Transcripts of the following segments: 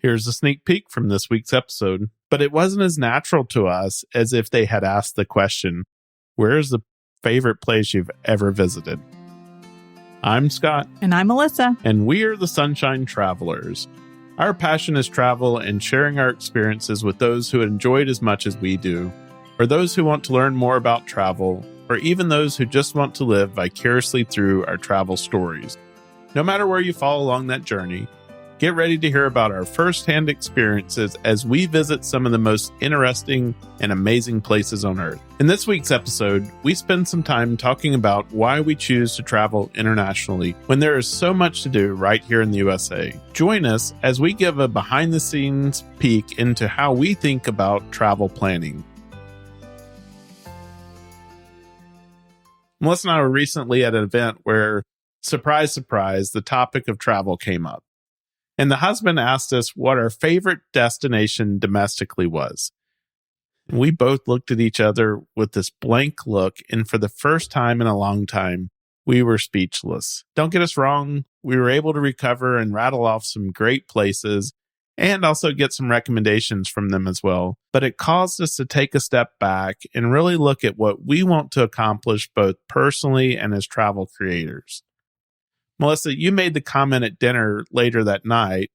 Here's a sneak peek from this week's episode. But it wasn't as natural to us as if they had asked the question, where is the favorite place you've ever visited? I'm Scott. And I'm Melissa. And we are the Sunshine Travelers. Our passion is travel and sharing our experiences with those who enjoy it as much as we do, or those who want to learn more about travel, or even those who just want to live vicariously through our travel stories. No matter where you fall along that journey, get ready to hear about our firsthand experiences as we visit some of the most interesting and amazing places on Earth. In this week's episode, we spend some time talking about why we choose to travel internationally when there is so much to do right here in the USA. Join us as we give a behind-the-scenes peek into how we think about travel planning. Melissa and I were recently at an event where, surprise, surprise, the topic of travel came up. And the husband asked us what our favorite destination domestically was. And we both looked at each other with this blank look, and for the first time in a long time, we were speechless. Don't get us wrong, we were able to recover and rattle off some great places and also get some recommendations from them as well. But it caused us to take a step back and really look at what we want to accomplish both personally and as travel creators. Melissa, you made the comment at dinner later that night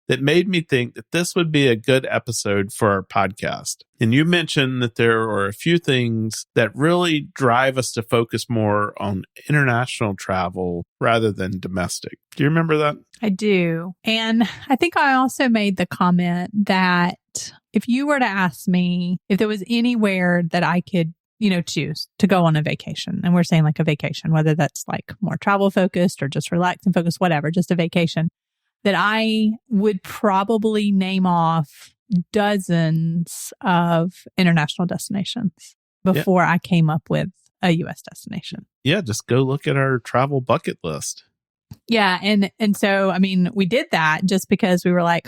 that made me think that this would be a good episode for our podcast. And you mentioned that there are a few things that really drive us to focus more on international travel rather than domestic. Do you remember that? I do. And I think I also made the comment that if you were to ask me if there was anywhere that I could choose to go on a vacation. And we're saying like a vacation, whether that's like more travel focused or just relax and focus, whatever, just a vacation, that I would probably name off dozens of international destinations before I came up with a U.S. destination. Yeah, just go look at our travel bucket list. Yeah. And so, I mean, we did that just because we were like,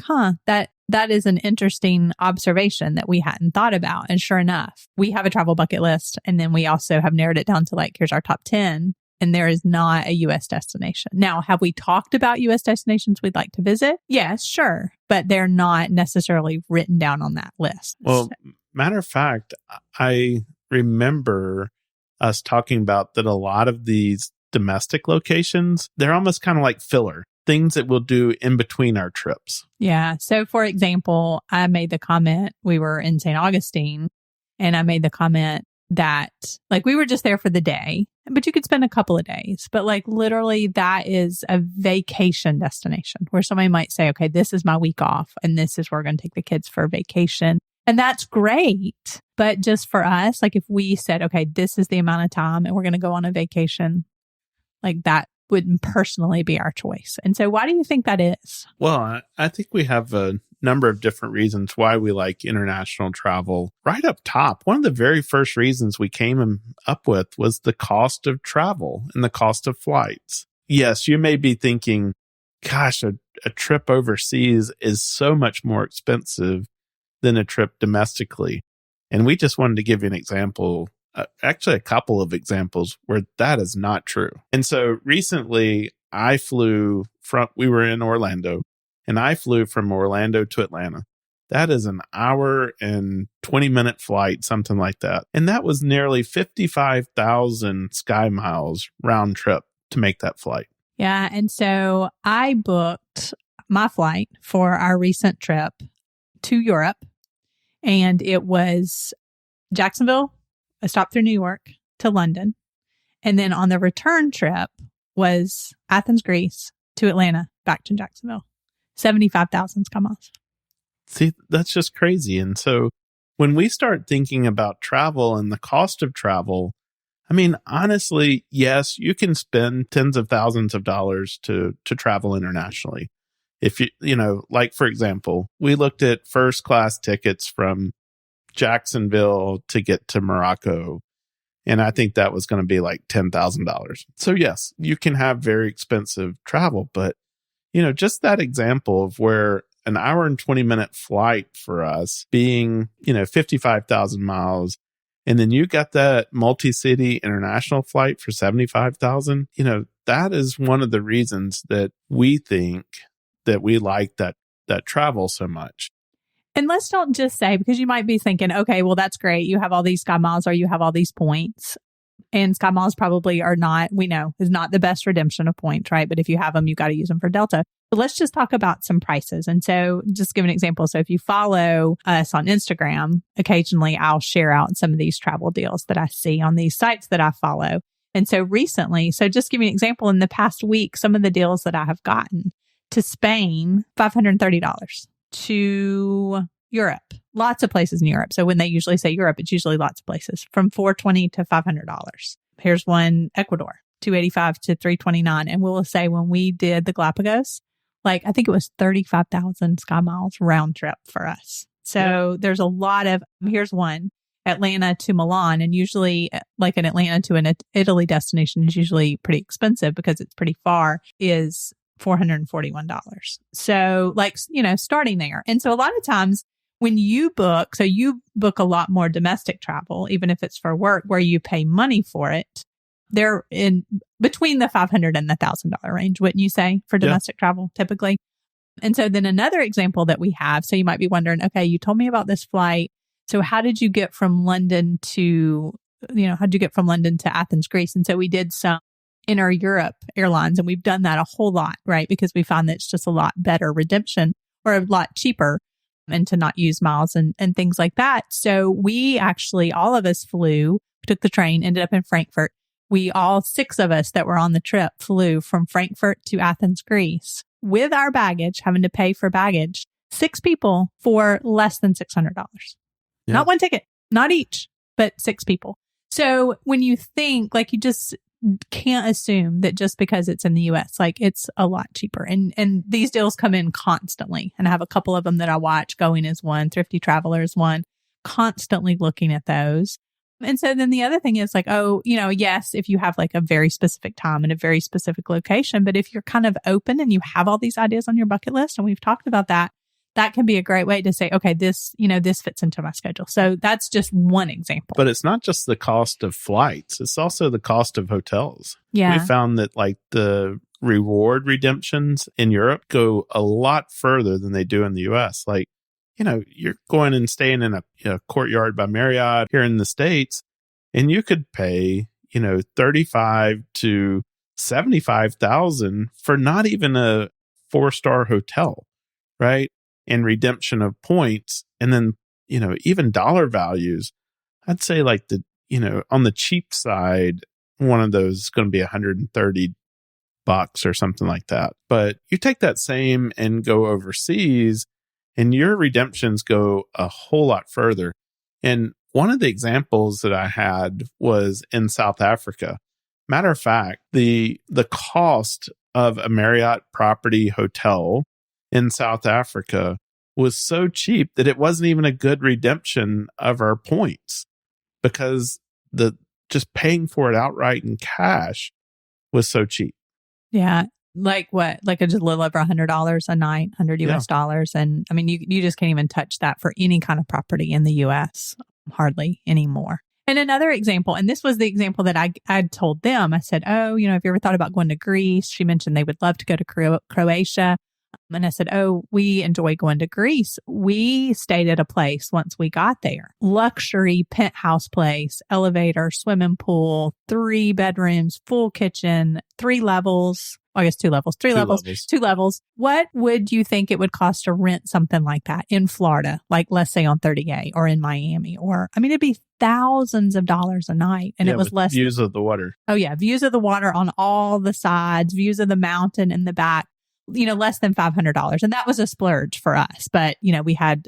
that is an interesting observation that we hadn't thought about. And sure enough, we have a travel bucket list. And then we also have narrowed it down to like, here's our top 10. And there is not a U.S. destination. Now, have we talked about U.S. destinations we'd like to visit? Yes, sure. But they're not necessarily written down on that list. Well, matter of fact, I remember us talking about that a lot of these domestic locations, they're almost kind of like filler. Things that we'll do in between our trips. Yeah. So for example, I made the comment, we were in St. Augustine, and I made the comment that like we were just there for the day, but you could spend a couple of days. But like literally that is a vacation destination where somebody might say, okay, this is my week off and this is where we're going to take the kids for a vacation. And that's great. But just for us, like if we said, okay, this is the amount of time and we're going to go on a vacation, like that wouldn't personally be our choice. And so why do you think that is? Well, I think we have a number of different reasons why we like international travel. Right up top, one of the very first reasons we came up with was the cost of travel and the cost of flights. Yes, you may be thinking, gosh, a trip overseas is so much more expensive than a trip domestically. And we just wanted to give you an example. Actually, a couple of examples where that is not true. And so recently we were in Orlando, and I flew from Orlando to Atlanta. That is an hour and 20-minute flight, something like that. And that was nearly 55,000 sky miles round trip to make that flight. Yeah. And so I booked my flight for our recent trip to Europe, and it was Jacksonville, a stop through New York to London. And then on the return trip was Athens, Greece to Atlanta, back to Jacksonville. 75,000 sky miles. See, that's just crazy. And so when we start thinking about travel and the cost of travel, I mean, honestly, yes, you can spend tens of thousands of dollars to travel internationally. If like, for example, we looked at first class tickets from Jacksonville to get to Morocco. And I think that was going to be like $10,000. So yes, you can have very expensive travel, but just that example of where an hour and 20-minute flight for us being, 55,000 miles. And then you got that multi-city international flight for 75,000. That is one of the reasons that we think that we like that that travel so much. And let's don't just say, because you might be thinking, okay, well, that's great. You have all these Sky Miles or you have all these points. And Sky Miles probably are not, we know, is not the best redemption of points, right? But if you have them, you got to use them for Delta. But let's just talk about some prices. And so just give an example. So if you follow us on Instagram, occasionally I'll share out some of these travel deals that I see on these sites that I follow. And so recently, so just give me an example, in the past week, some of the deals that I have gotten: to Spain, $530, to Europe, lots of places in Europe. So when they usually say Europe, it's usually lots of places, from $420 to $500. Here's one, Ecuador, $285 to $329. And we'll say when we did the Galapagos, like I think it was 35,000 Sky Miles round trip for us. So there's a lot of, here's one, Atlanta to Milan. And usually like an Atlanta to an Italy destination is usually pretty expensive because it's pretty far, is $441. So like, starting there. And so a lot of times when you book, so you book a lot more domestic travel, even if it's for work where you pay money for it, they're in between the $500 and the $1,000 range, wouldn't you say, for domestic travel typically? And so then another example that we have, so you might be wondering, okay, you told me about this flight. So how did you get from London to, how'd you get from London to Athens, Greece? And so we did some Inner Europe airlines, and we've done that a whole lot, right? Because we found that it's just a lot better redemption, or a lot cheaper, and to not use miles and things like that. So we actually, all of us flew, took the train, ended up in Frankfurt. We all 6 of us that were on the trip flew from Frankfurt to Athens, Greece with our baggage, having to pay for baggage, 6 people for less than $600. Yeah. Not one ticket, not each, but 6 people. So when you think, like, you just can't assume that just because it's in the US, like it's a lot cheaper. And these deals come in constantly. And I have a couple of them that I watch. Going is one, Thrifty Traveler is one, constantly looking at those. And so then the other thing is like, yes, if you have like a very specific time and a very specific location, but if you're kind of open and you have all these ideas on your bucket list, and we've talked about that, that can be a great way to say, okay, this fits into my schedule. So that's just one example. But it's not just the cost of flights. It's also the cost of hotels. Yeah. We found that like the reward redemptions in Europe go a lot further than they do in the US. Like, you're going and staying in a Courtyard by Marriott here in the States, and you could pay, $35,000 to $75,000 for not even a 4-star hotel, right? And redemption of points. And then, even dollar values, I'd say like on the cheap side, one of those is going to be $130 or something like that. But you take that same and go overseas, and your redemptions go a whole lot further. And one of the examples that I had was in South Africa. Matter of fact, the cost of a Marriott property hotel in South Africa was so cheap that it wasn't even a good redemption of our points, because just paying for it outright in cash was so cheap. Yeah. Like what? Like just a little over $100 a night, 100 US dollars. And I mean, you just can't even touch that for any kind of property in the US, hardly anymore. And another example, and this was the example that I told them, I said, have you ever thought about going to Greece? She mentioned they would love to go to Croatia. And I said, we enjoy going to Greece. We stayed at a place once we got there. Luxury penthouse place, elevator, swimming pool, 3 bedrooms, full kitchen, 3 levels. I guess 2 levels, 3 levels, 2 levels. What would you think it would cost to rent something like that in Florida? Like, let's say on 30A, or in Miami, it'd be thousands of dollars a night. And it was less. Views of the water. Oh yeah. Views of the water on all the sides, views of the mountain in the back, less than $500. And that was a splurge for us. But, we had,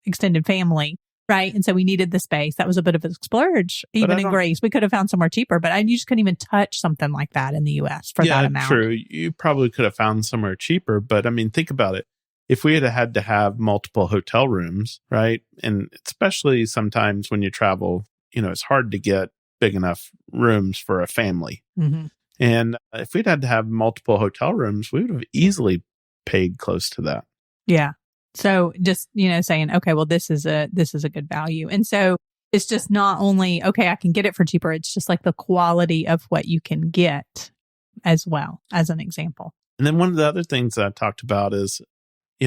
extended family. Right. And so we needed the space. That was a bit of a splurge, even in Greece. We could have found somewhere cheaper, but you just couldn't even touch something like that in the US for that amount. Yeah, true. You probably could have found somewhere cheaper. But I mean, think about it. If we had to have multiple hotel rooms, right? And especially sometimes when you travel, it's hard to get big enough rooms for a family. Mm-hmm. And if we'd had to have multiple hotel rooms, we would have easily paid close to that. Yeah. So just, saying, okay, well, this is a good value. And so it's just not only, okay, I can get it for cheaper. It's just like the quality of what you can get as well, as an example. And then one of the other things that I talked about is,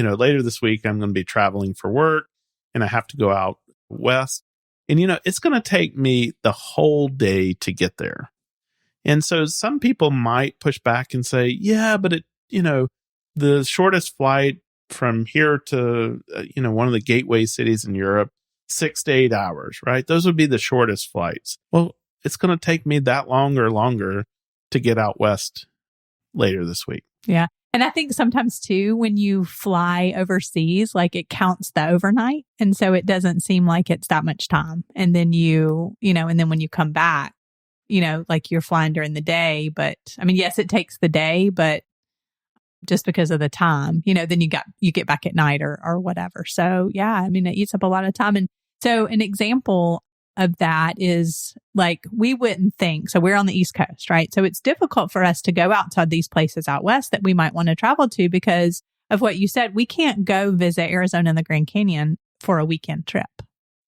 later this week, I'm going to be traveling for work and I have to go out west. And, it's going to take me the whole day to get there. And so some people might push back and say, yeah, but the shortest flight from here to, one of the gateway cities in Europe, 6 to 8 hours, right? Those would be the shortest flights. Well, it's going to take me that long or longer to get out west later this week. Yeah. And I think sometimes too, when you fly overseas, like it counts the overnight. And so it doesn't seem like it's that much time. And then and then when you come back, like you're flying during the day, but I mean, yes, it takes the day, but just because of the time, then you get back at night or whatever. So yeah, I mean, it eats up a lot of time. And so an example of that is like, we wouldn't think, so we're on the East Coast, right? So it's difficult for us to go outside these places out west that we might want to travel to because of what you said. We can't go visit Arizona and the Grand Canyon for a weekend trip.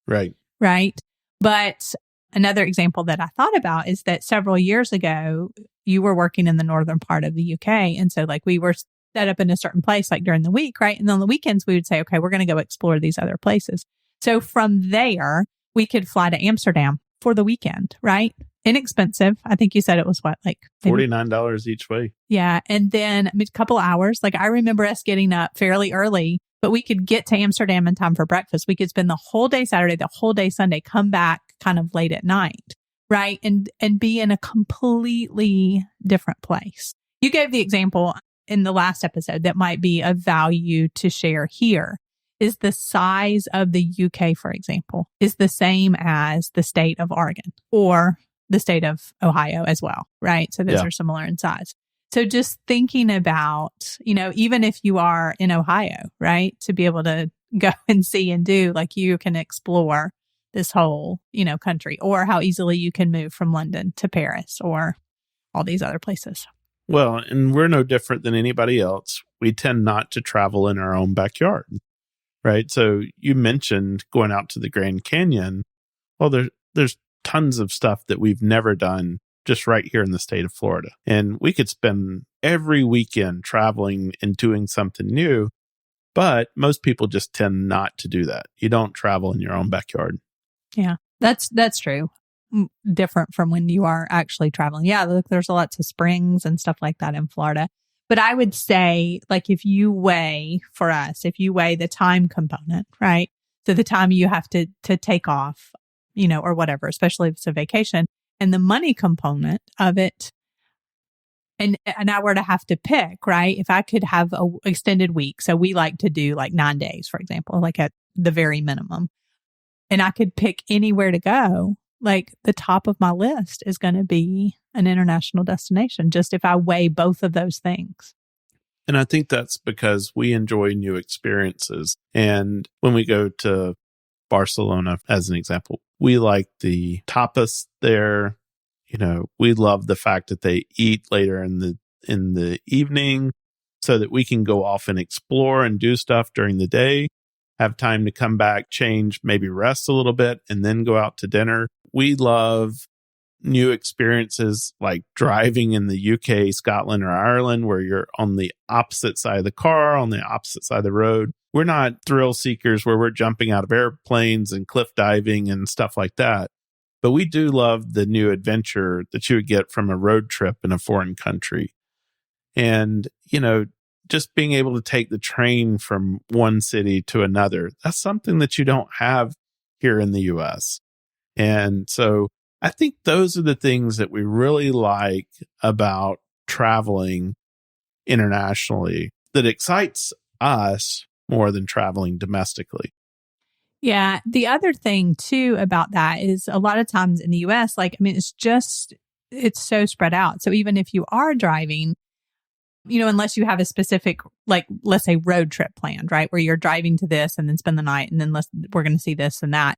Right. Right. But another example that I thought about is that several years ago, you were working in the northern part of the UK. And so like we were set up in a certain place, like during the week, right? And on the weekends, we would say, okay, we're going to go explore these other places. So from there, we could fly to Amsterdam for the weekend, right? Inexpensive. I think you said it was what, like $49 each way. Yeah. And then a couple hours, like I remember us getting up fairly early, but we could get to Amsterdam in time for breakfast. We could spend the whole day Saturday, the whole day Sunday, come back kind of late at night, right? And be in a completely different place. You gave the example in the last episode that might be of value to share here. Is the size of the UK, for example, is the same as the state of Oregon or the state of Ohio as well, right? So those are similar in size. So just thinking about, even if you are in Ohio, right, to be able to go and see and do, like you can explore this whole, country, or how easily you can move from London to Paris or all these other places. Well, and we're no different than anybody else. We tend not to travel in our own backyard. Right. So you mentioned going out to the Grand Canyon. Well, there's tons of stuff that we've never done just right here in the state of Florida. And we could spend every weekend traveling and doing something new. But most people just tend not to do that. You don't travel in your own backyard. Yeah, that's true. Different from when you are actually traveling. Yeah, look, there's lots of springs and stuff like that in Florida. But I would say, like, if you weigh the time component, right? So the time you have to take off, or whatever, especially if it's a vacation, and the money component of it. And I were to have to pick, right? If I could have a extended week. So we like to do like 9 days, for example, like at the very minimum. And I could pick anywhere to go. Like the top of my list is going to be an international destination, just if I weigh both of those things. And I think that's because we enjoy new experiences. And when we go to Barcelona, as an example, we like the tapas there. We love the fact that they eat later in the evening so that we can go off and explore and do stuff during the day, have time to come back, change, maybe rest a little bit, and then go out to dinner. We love new experiences like driving in the UK, Scotland, or Ireland, where you're on the opposite side of the car, on the opposite side of the road. We're not thrill seekers where we're jumping out of airplanes and cliff diving and stuff like that. But we do love the new adventure that you would get from a road trip in a foreign country. And, just being able to take the train from one city to another, that's something that you don't have here in the US. And so I think those are the things that we really like about traveling internationally that excites us more than traveling domestically. Yeah. The other thing too about that is a lot of times in the US, it's so spread out. So even if you are driving, unless you have a specific, like, let's say road trip planned, right? Where you're driving to this and then spend the night and then we're going to see this and that.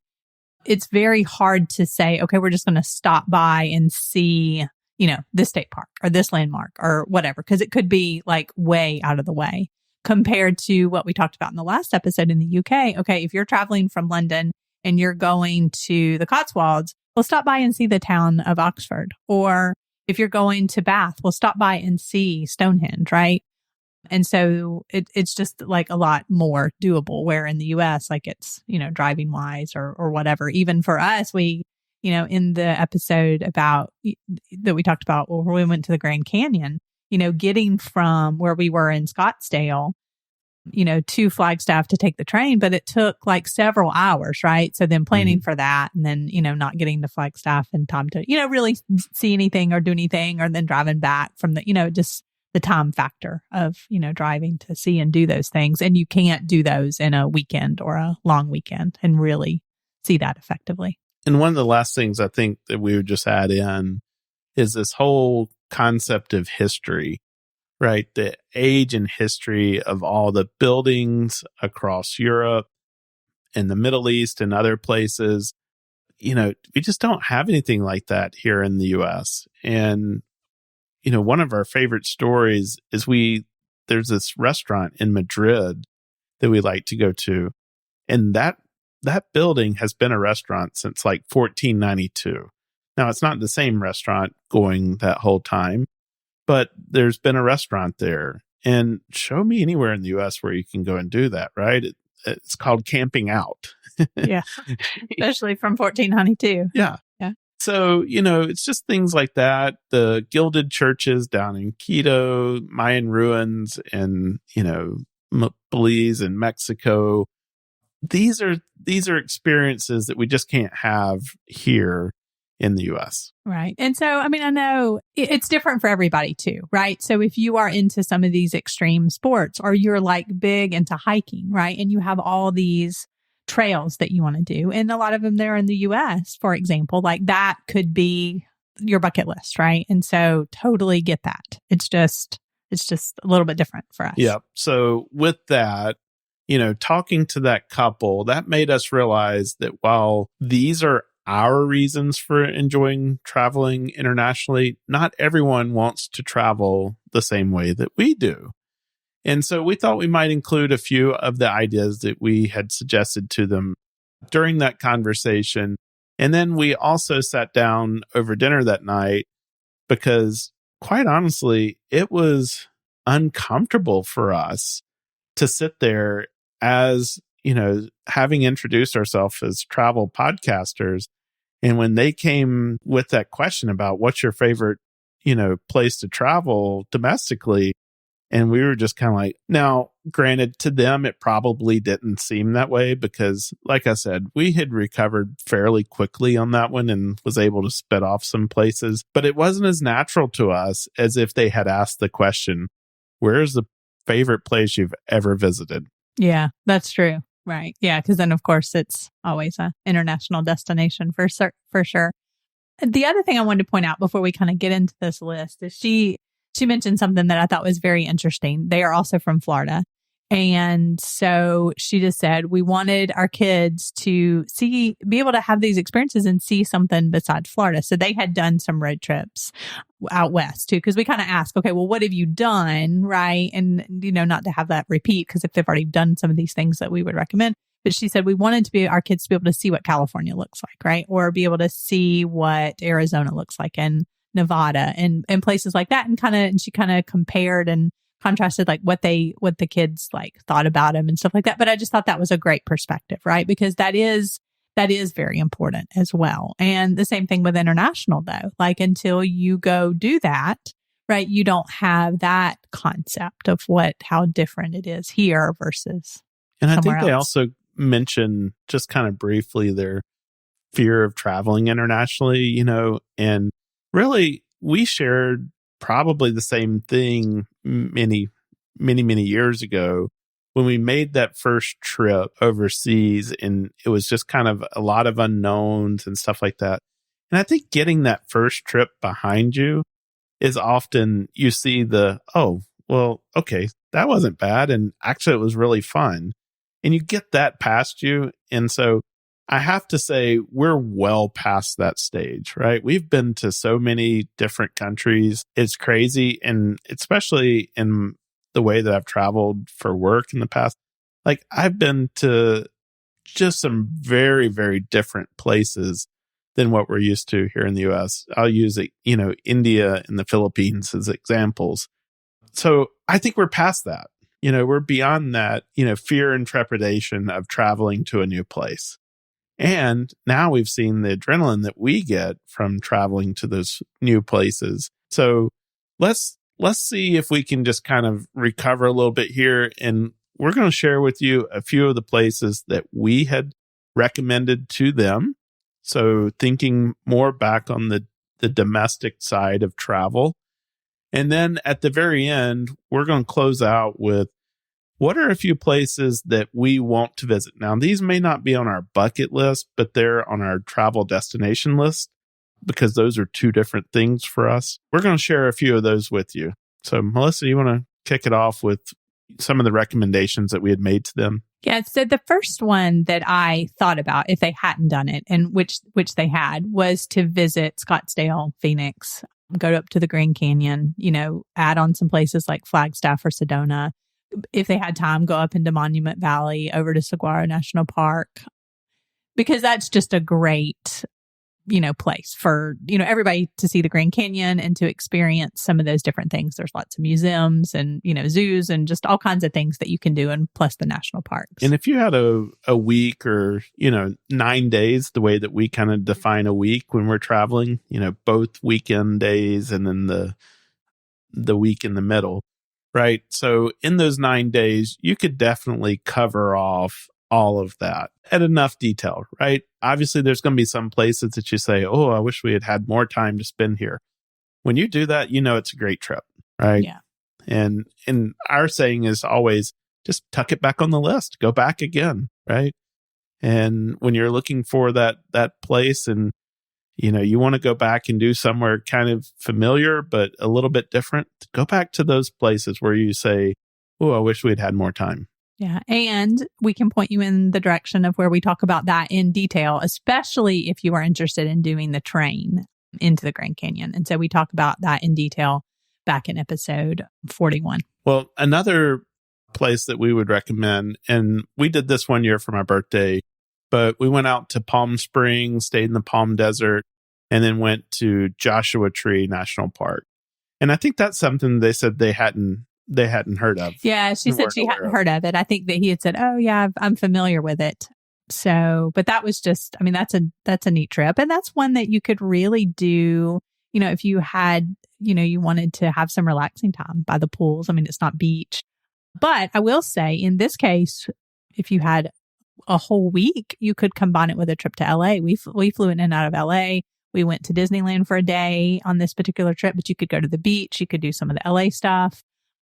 It's very hard to say, okay, we're just going to stop by and see, this state park or this landmark or whatever, because it could be like way out of the way compared to what we talked about in the last episode in the UK. Okay, if you're traveling from London and you're going to the Cotswolds, we'll stop by and see the town of Oxford. Or if you're going to Bath, we'll stop by and see Stonehenge, right? And so it's just like a lot more doable, where in the US, like it's, driving wise or whatever. Even for us, we, in the episode about that we talked about where we went to the Grand Canyon, getting from where we were in Scottsdale, to Flagstaff to take the train, but it took like several hours, right? So then planning for that and then, not getting to Flagstaff in time to, really see anything or do anything, or then driving back from the, just the time factor of, driving to see and do those things. And you can't do those in a weekend or a long weekend and really see that effectively. And one of the last things I think that we would just add in is this whole concept of history, right? The age and history of all the buildings across Europe and the Middle East and other places. We just don't have anything like that here in the US. And, one of our favorite stories is there's this restaurant in Madrid that we like to go to. And that building has been a restaurant since like 1492. Now, it's not the same restaurant going that whole time, but there's been a restaurant there. And show me anywhere in the US where you can go and do that, right? It's called camping out. Yeah. Especially from 1492. Yeah. Yeah. So, it's just things like that. The gilded churches down in Quito, Mayan ruins, and, Belize and Mexico. These are experiences that we just can't have here in the US. Right. And so, I know it's different for everybody too, right? So if you are into some of these extreme sports, or you're like big into hiking, right? And you have all these trails that you want to do, and a lot of them there in the US, for example, like that could be your bucket list, right? And so totally get that. It's just a little bit different for us. Yeah. So with that, talking to that couple, that made us realize that while these are our reasons for enjoying traveling internationally, not everyone wants to travel the same way that we do. And so we thought we might include a few of the ideas that we had suggested to them during that conversation. And then we also sat down over dinner that night because, quite honestly, it was uncomfortable for us to sit there as, having introduced ourselves as travel podcasters. And when they came with that question about what's your favorite, place to travel domestically, and we were just kind of like, now, granted, to them, it probably didn't seem that way because, like I said, we had recovered fairly quickly on that one and was able to spit off some places. But it wasn't as natural to us as if they had asked the question, where's the favorite place you've ever visited? Yeah, that's true. Right. Yeah. Because then, of course, it's always an international destination for sure. The other thing I wanted to point out before we kind of get into this list is she mentioned something that I thought was very interesting. They are also from Florida. And so she just said, we wanted our kids to be able to have these experiences and see something besides Florida. So they had done some road trips out west too, because we kind of asked, okay, well, what have you done? Right. And, not to have that repeat, because if they've already done some of these things that we would recommend. But she said, we wanted our kids to be able to see what California looks like, right? Or be able to see what Arizona looks like and Nevada and places like that. And she kind of compared and contrasted like what the kids like thought about him and stuff like that. But I just thought that was a great perspective, right? Because that is very important as well. And the same thing with international though, like until you go do that, right? You don't have that concept of how different it is here versus And I think somewhere they else. also mentioned just kind of briefly their fear of traveling internationally, and really we shared probably the same thing many years ago when we made that first trip overseas, and it was just kind of a lot of unknowns and stuff like that. And I think getting that first trip behind you is often you see oh, well, okay, that wasn't bad. And actually, it was really fun. And you get that past you. And so I have to say, we're well past that stage, right? We've been to so many different countries. It's crazy. And especially in the way that I've traveled for work in the past, like I've been to just some very, very different places than what we're used to here in the US. I'll use India and the Philippines as examples. So I think we're past that. We're beyond that, fear and trepidation of traveling to a new place. And now we've seen the adrenaline that we get from traveling to those new places. So let's see if we can just kind of recover a little bit here. And we're going to share with you a few of the places that we had recommended to them. So thinking more back on the domestic side of travel. And then at the very end, we're going to close out with what are a few places that we want to visit. Now, these may not be on our bucket list, but they're on our travel destination list because those are two different things for us. We're going to share a few of those with you. So, Melissa, you want to kick it off with some of the recommendations that we had made to them? Yeah. So the first one that I thought about, if they hadn't done it, and which they had, was to visit Scottsdale, Phoenix, go up to the Grand Canyon, add on some places like Flagstaff or Sedona. If they had time, go up into Monument Valley, over to Saguaro National Park, because that's just a great, place for, everybody to see the Grand Canyon and to experience some of those different things. There's lots of museums and, zoos and just all kinds of things that you can do, and plus the national parks. And if you had a week or, 9 days, the way that we kind of define a week when we're traveling, both weekend days and then the week in the middle, right? So in those 9 days, you could definitely cover off all of that at enough detail, right? Obviously, there's going to be some places that you say, oh, I wish we had had more time to spend here. When you do that, it's a great trip, right? Yeah. And our saying is always just tuck it back on the list, go back again, right? And when you're looking for that place and you want to go back and do somewhere kind of familiar, but a little bit different, go back to those places where you say, oh, I wish we'd had more time. Yeah. And we can point you in the direction of where we talk about that in detail, especially if you are interested in doing the train into the Grand Canyon. And so we talk about that in detail back in episode 41. Well, another place that we would recommend, and we did this one year for my birthday, but we went out to Palm Springs, stayed in the Palm Desert, and then went to Joshua Tree National Park. And I think that's something they said they hadn't heard of. Yeah, she said she hadn't heard of it. I think that he had said, "Oh yeah, I'm familiar with it." So, but that was just, that's a neat trip, and that's one that you could really do. If you had, you wanted to have some relaxing time by the pools. It's not beach, but I will say in this case, if you had a whole week, you could combine it with a trip to LA. We flew in and out of LA. We went to Disneyland for a day on this particular trip, but you could go to the beach. You could do some of the LA stuff,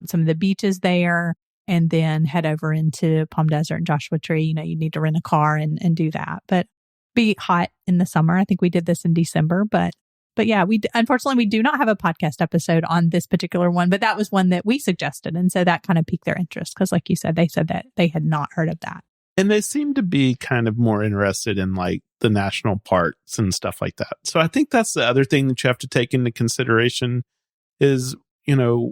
some of the beaches there, and then head over into Palm Desert and Joshua Tree. You need to rent a car and do that, but be hot in the summer. I think we did this in December, but yeah, unfortunately, we do not have a podcast episode on this particular one, but that was one that we suggested. And so that kind of piqued their interest because like you said, they said that they had not heard of that. And they seem to be kind of more interested in like the national parks and stuff like that. So I think that's the other thing that you have to take into consideration is,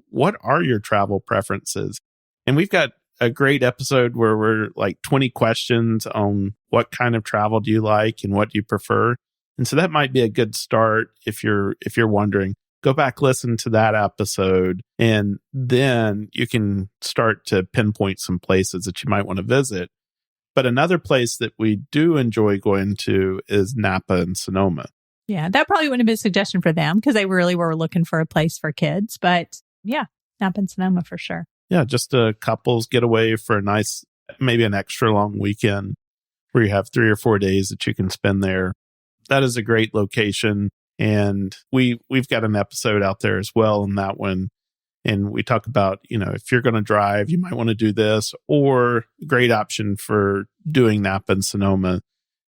what are your travel preferences? And we've got a great episode where we're like 20 questions on what kind of travel do you like and what do you prefer. And so that might be a good start if you're wondering. Go back, listen to that episode, and then you can start to pinpoint some places that you might want to visit. But another place that we do enjoy going to is Napa and Sonoma. Yeah, that probably wouldn't have been a suggestion for them because they really were looking for a place for kids. But yeah, Napa and Sonoma for sure. Yeah, just a couples getaway for a nice, maybe an extra long weekend where you have 3 or 4 days that you can spend there. That is a great location. And we've got an episode out there as well on that one. And we talk about, if you're going to drive, you might want to do this, or a great option for doing Napa and Sonoma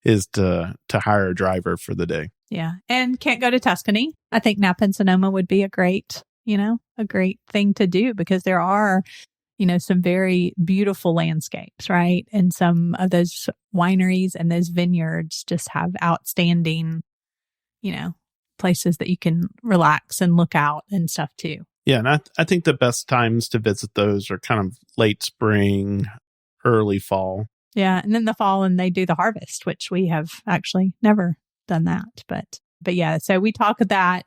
is to hire a driver for the day. Yeah. And can't go to Tuscany. I think Napa and Sonoma would be a great thing to do because there are, some very beautiful landscapes, right? And some of those wineries and those vineyards just have outstanding, places that you can relax and look out and stuff too. Yeah, and I think the best times to visit those are kind of late spring, early fall. Yeah, and then the fall and they do the harvest, which we have actually never done that. But yeah, so we talk of that.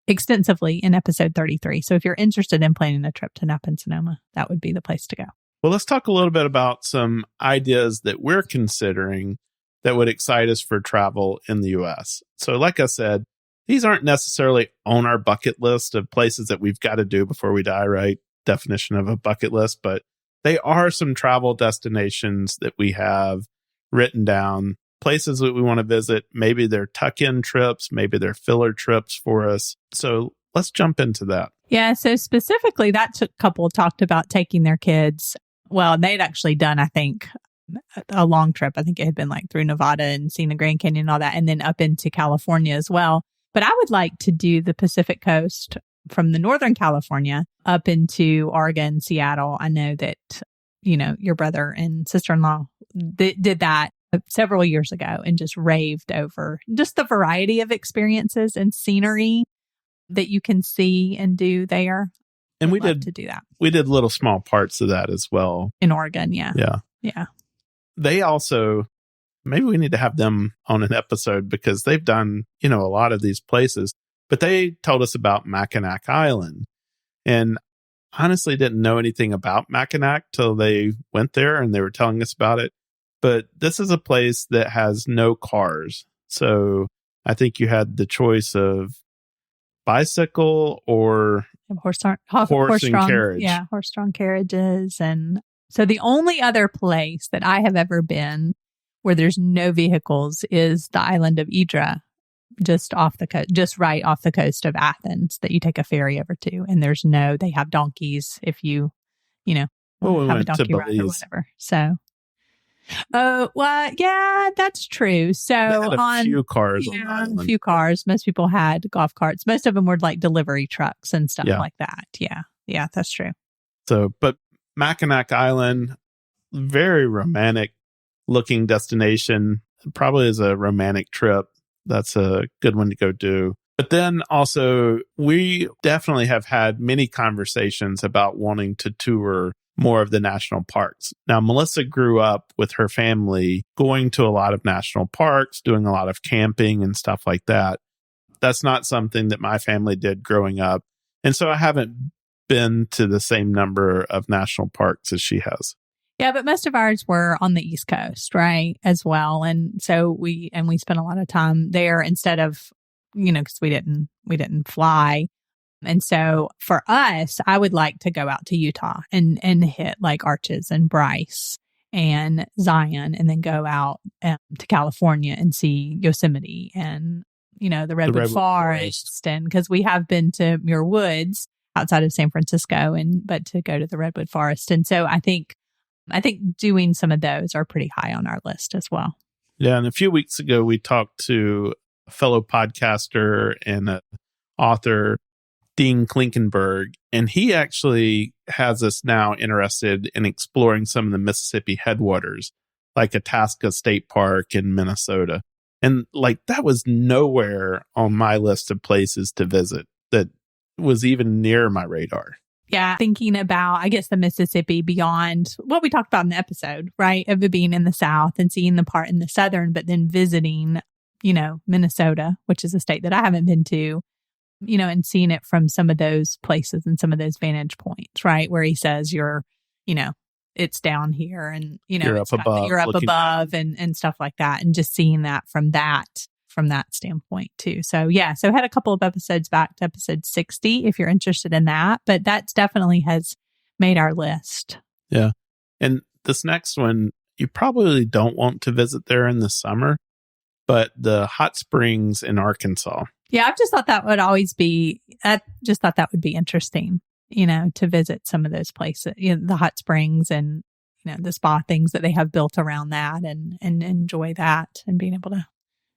extensively in episode 33. So if you're interested in planning a trip to Napa and Sonoma, that would be the place to go. Well, let's talk a little bit about some ideas that we're considering that would excite us for travel in the U.S. So like I said, these aren't necessarily on our bucket list of places that we've got to do before we die, right? Definition of a bucket list, but they are some travel destinations that we have written down, places that we want to visit. Maybe they're tuck-in trips, maybe they're filler trips for us. So let's jump into that. Yeah. So specifically, that couple talked about taking their kids. Well, they'd actually done, I think, a long trip. I think it had been like through Nevada and seeing the Grand Canyon and all that, and then up into California as well. But I would like to do the Pacific Coast from the Northern California up into Oregon, Seattle. I know that, your brother and sister-in-law did that several years ago and just raved over just the variety of experiences and scenery that you can see and do there. And we did to do that. We did little small parts of that as well. In Oregon, yeah. Yeah. They also, maybe we need to have them on an episode because they've done, a lot of these places. But they told us about Mackinac Island. And honestly didn't know anything about Mackinac till they went there and they were telling us about it. But this is a place that has no cars. So I think you had the choice of bicycle or horse and carriage. Yeah, horse-drawn carriages. And so the only other place that I have ever been where there's no vehicles is the island of Idra, just off the coast, just right off the coast of Athens, that you take a ferry over to. And they have donkeys if you, have a donkey ride or whatever. So, well, yeah, that's true. So a few cars on the island. A few cars. Most people had golf carts. Most of them were like delivery trucks and stuff like that. Yeah, that's true. So, but Mackinac Island, very romantic looking destination. Probably is a romantic trip. That's a good one to go do. But then also, we definitely have had many conversations about wanting to tour more of the national parks. Now, Melissa grew up with her family going to a lot of national parks, doing a lot of camping and stuff like that. That's not something that my family did growing up. And so I haven't been to the same number of national parks as she has. Yeah, but most of ours were on the East Coast, right, as well. And so we spent a lot of time there instead of, because we didn't fly. And so for us, I would like to go out to Utah and hit like Arches and Bryce and Zion, and then go out to California and see Yosemite and, the Redwood Forest. And because we have been to Muir Woods outside of San Francisco, but to go to the Redwood Forest. And so I think doing some of those are pretty high on our list as well. Yeah. And a few weeks ago, we talked to a fellow podcaster and author, Dean Klinkenberg, and he actually has us now interested in exploring some of the Mississippi headwaters, like Itasca State Park in Minnesota. And that was nowhere on my list of places to visit that was even near my radar. Yeah, thinking about, I guess, the Mississippi beyond what we talked about in the episode, right? Of it being in the South and seeing the part in the Southern, but then visiting, Minnesota, which is a state that I haven't been to, and seeing it from some of those places and some of those vantage points, right? Where he says it's down here and, you're up above and stuff like that. And just seeing that from that standpoint too. So I had a couple of episodes back to episode 60 if you're interested in that, but that definitely has made our list. Yeah. And this next one, you probably don't want to visit there in the summer, but the hot springs in Arkansas. Yeah, I've just thought that would be interesting, to visit some of those places, the hot springs and, the spa things that they have built around that and enjoy that and being able to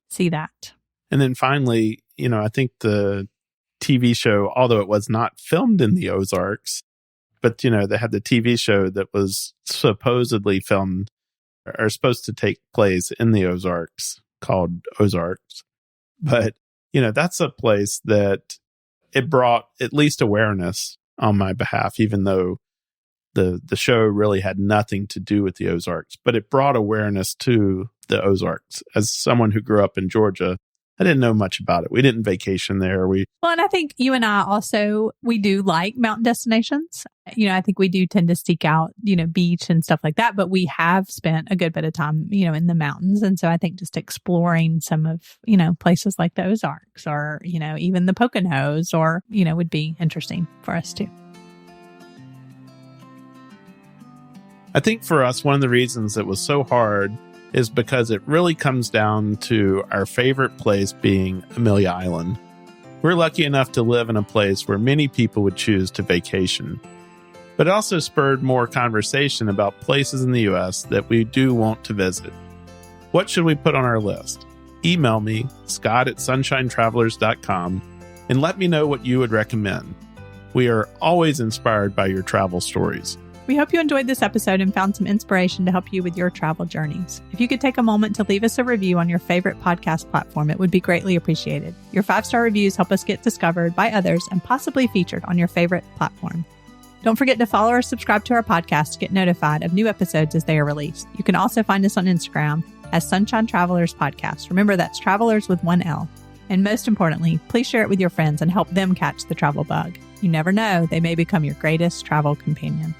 see that. And then finally, I think the TV show, although it was not filmed in the Ozarks, but, they had the TV show that was supposedly filmed or supposed to take place in the Ozarks called Ozarks. But, that's a place that it brought at least awareness on my behalf, even though the show really had nothing to do with the Ozarks, but it brought awareness to the Ozarks. As someone who grew up in Georgia, I didn't know much about it. We didn't vacation there. Well, and I think you and I also, we do like mountain destinations. I think we do tend to seek out, beach and stuff like that, but we have spent a good bit of time, in the mountains. And so I think just exploring some of, places like the Ozarks or, even the Poconos or, would be interesting for us too. I think for us, one of the reasons it was so hard is because it really comes down to our favorite place being Amelia Island. We're lucky enough to live in a place where many people would choose to vacation. But it also spurred more conversation about places in the U.S. that we do want to visit. What should we put on our list? Email me, scott@sunshinetravelers.com, and let me know what you would recommend. We are always inspired by your travel stories. We hope you enjoyed this episode and found some inspiration to help you with your travel journeys. If you could take a moment to leave us a review on your favorite podcast platform, it would be greatly appreciated. Your 5-star reviews help us get discovered by others and possibly featured on your favorite platform. Don't forget to follow or subscribe to our podcast to get notified of new episodes as they are released. You can also find us on Instagram as Sunshine Travelers Podcast. Remember, that's Travelers with 1 L. And most importantly, please share it with your friends and help them catch the travel bug. You never know, they may become your greatest travel companion.